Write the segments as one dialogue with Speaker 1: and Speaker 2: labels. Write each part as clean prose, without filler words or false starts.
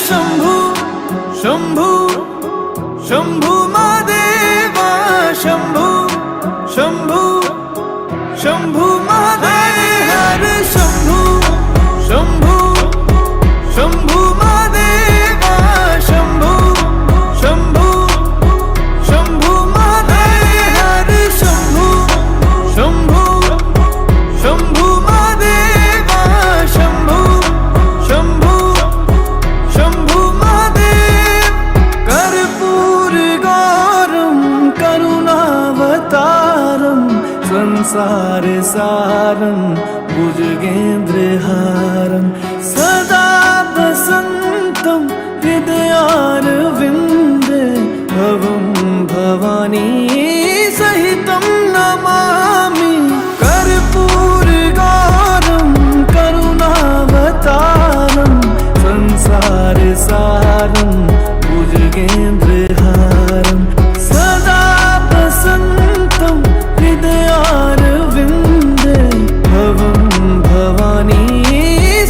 Speaker 1: शंभू शंभू शंभू महादेवा शंभू शंभू शंभू महादेव हर शंभू शंभू शंभू महादेवा शंभू शंभू शंभू महादेव हर शंभू शंभू शंभू महादेवा शंभू शंभू शंभू महादेव कर्पूर गौरम करुणावतारम संसार सारं भुजगेन्द्रहारं सदा वसन्तं हृदयारविन्दे भवं भवानी सहितं नमामि कर्पूरगौरं करुणावतारं संसार सारं भुजगेन्द्रहारं सदा वसन्तं हृदयारविन्दे भवं भवानी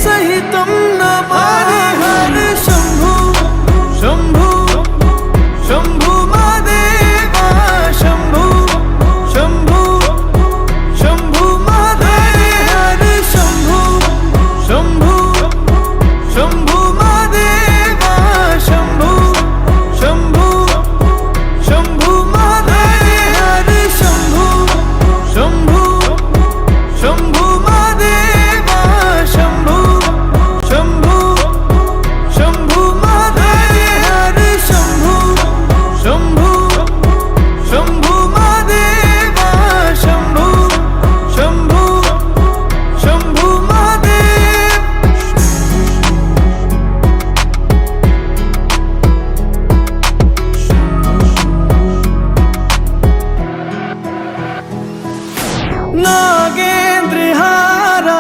Speaker 1: सहितं नमामि हर शंभू शंभू शंभू महादेवा शंभू शंभू शंभू महादेव हर शंभू शंभू शंभू महादेवा शंभू शंभू शंभू महादेव हर शंभू शंभू शंभू महादेवा शंभू शंभू शंभू महादेव हर शंभू शंभू शंभू महादेवा शंभू शंभू शंभू महादेव नागेन्द्रहारा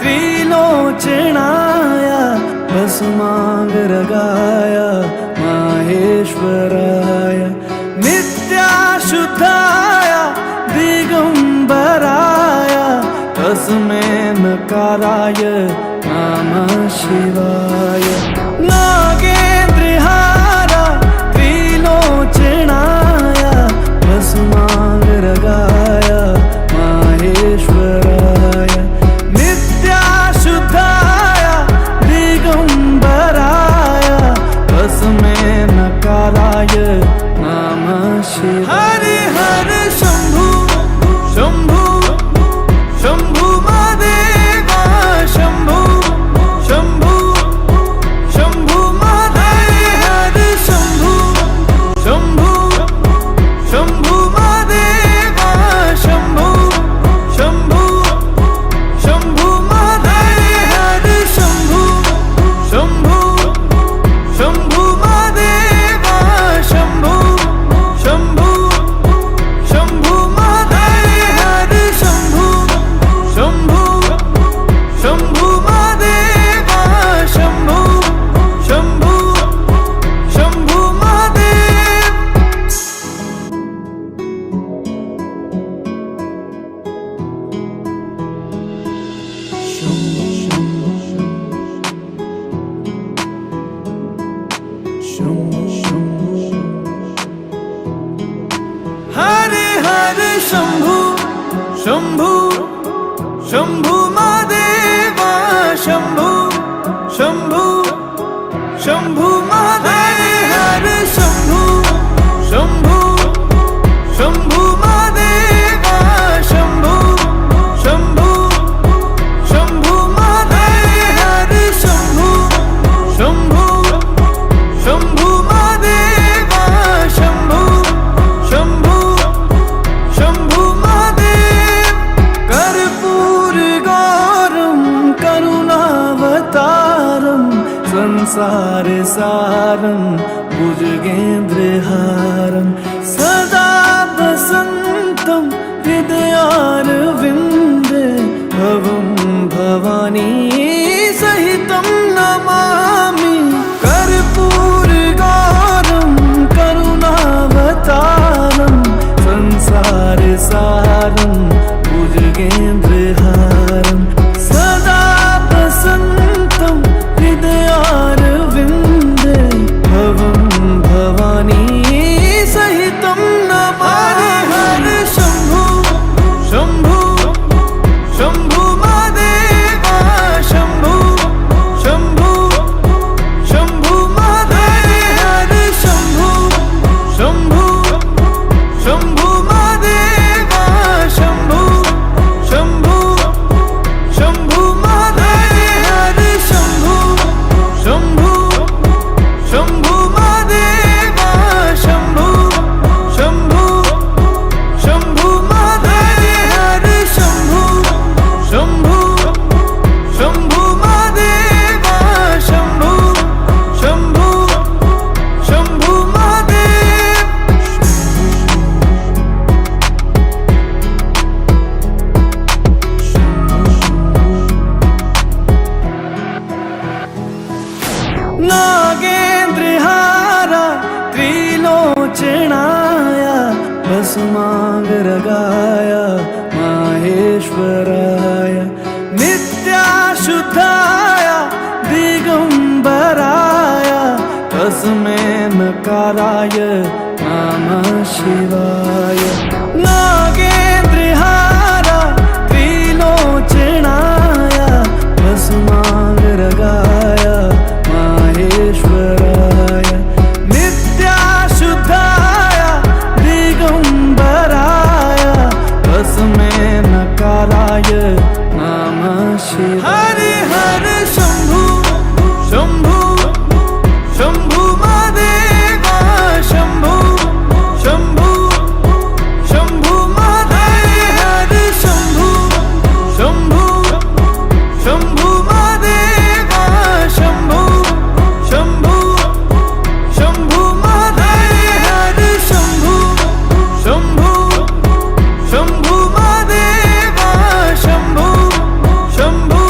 Speaker 1: त्रिलोचनाय भस्मांगरागाय माहेश्वराय नित्याशुद्धाय दिगंबराय तस्मै नकाराय नमः शिवाय नागेन्द्रहारा त्रिलोचनाय भस्मांगरागाय माहेश्वराय नित्याशुद्धाय दिगंबराय तस्मै नकाराय नमः शिवाय हर हर शंभू शंभू शंभू महादेवा शंभू शंभू शंभू महादेव हर शंभू शंभू शंभू महादेवा शंभू शंभू शंभू महादेव हर शंभू शंभू शंभू महादेवा शंभू शंभू शंभू महादेव हर शंभू शंभू शंभू महादेवा शंभू शंभू शंभू महादेव हरे हर शंभू शंभू शंभू महादेवा शंभू शंभू शंभू महादेव हर शंभू शंभू शंभू महादेवा शंभू शंभू शंभू महादेव हर शंभू शंभू शंभू महादेवा शंभू शंभू शंभू महादेव कर्पूर गौरम करुणावतारम संसार सारं भुजगेन्द्रहारं सदा वसन्तं हृदयारविन्दे भवं भवानी सहितं नमामि कर्पूरगौरं करुणावतारं संसार सारं भुजगेन्द्रहारं सदा वसन्तं हृदयारविन्दे नागेन्द्रहार त्रिलोचनाय भस्मांगरगाय माहेश्वराय नित्याशुद्धाय दिगंबराय तस्मै नकाराय नमः शिवाय नागेन्द्रहार त्रिलोचनाय भस्मांगरगाय माहेश्वराय नित्याशुद्धाय दिगंबराय तस्मै नकाराय नमः शिवाय हरे हरे शंभु शंभु शंभु महादेव शंभु शंभु शंभु महादेव हरे शंभु शंभु शंभु महादेव शंभु शंभु शंभु महादेव हरे शंभु शंभु शंभु महादेव शंभु शंभु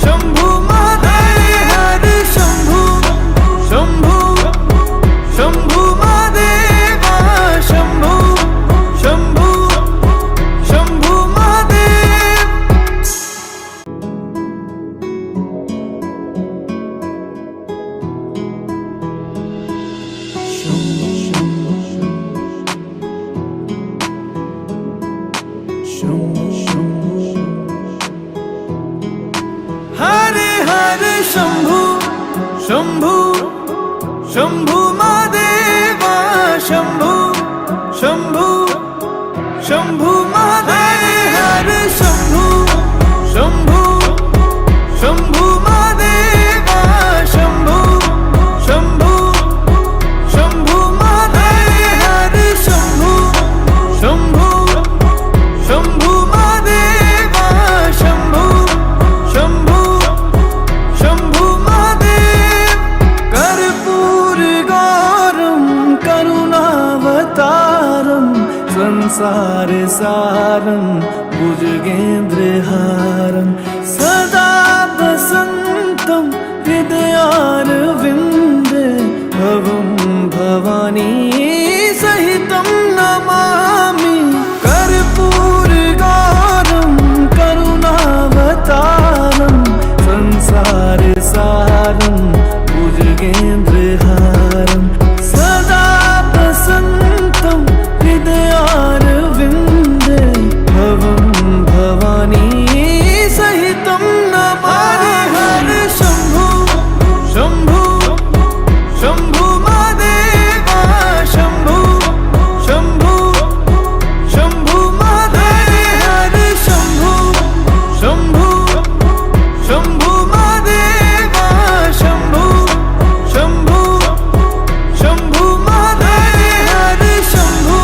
Speaker 1: शंभु महादेव हरे शंभु शंभु शंभु महादेव शंभु शंभु शंभु महादेव हरे हरे शंभु शंभु शंभु महादेव शंभु शंभु शंभु महादेव हरे शंभु शंभु शंभु महादेव शंभु शंभु शंभु महादेव हरे शंभु शंभु शंभु महादेव शंभु शंभु शंभु महादेव कर्पूर गौरम करुणावतारम संसार सारम भुजगेन्द्रहारम सदा वसंतम हृदयारविंदे भवं भवानी सहितं नमामि कर्पूर गौरम करुणावतारम संसार सारम भुजगेन्द्रहारम सदा वसंतं हृदयारविंदे भवं भवानी सहितं नमामि हरे शंभु शंभु शंभु महादेव शंभु शंभु शंभु महादेव हरे शंभु शंभु शंभु महादेव शंभु शंभु शंभु महादेव हरे शंभु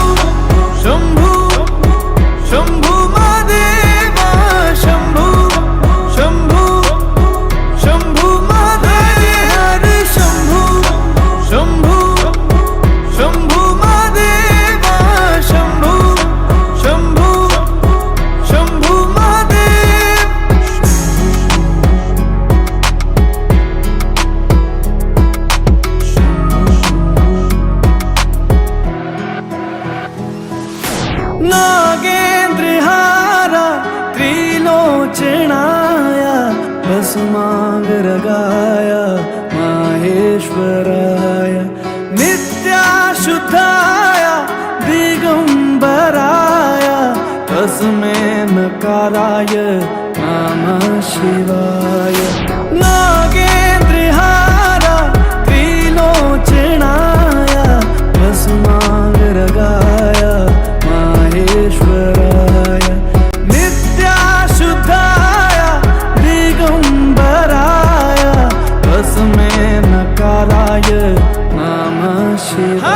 Speaker 1: शंभु शंभु महादेव शंभु शंभु शंभु महादेव हरे शंभु शंभु शंभु महादेव शंभु शंभु शंभु महादेव नागेन्द्रहार त्रिलोचनाय भस्मांगरगाय माहेश्वराय नित्याशुद्धाय दिगंबराय तस्मै नकाराय नमः शिवाय नागेन्द्रहार त्रिलोचनाय भस्मांगरगाय माहेश्वराय नित्याशुद्धाय दिगंबराय तस्मै नकाराय नमः शिवाय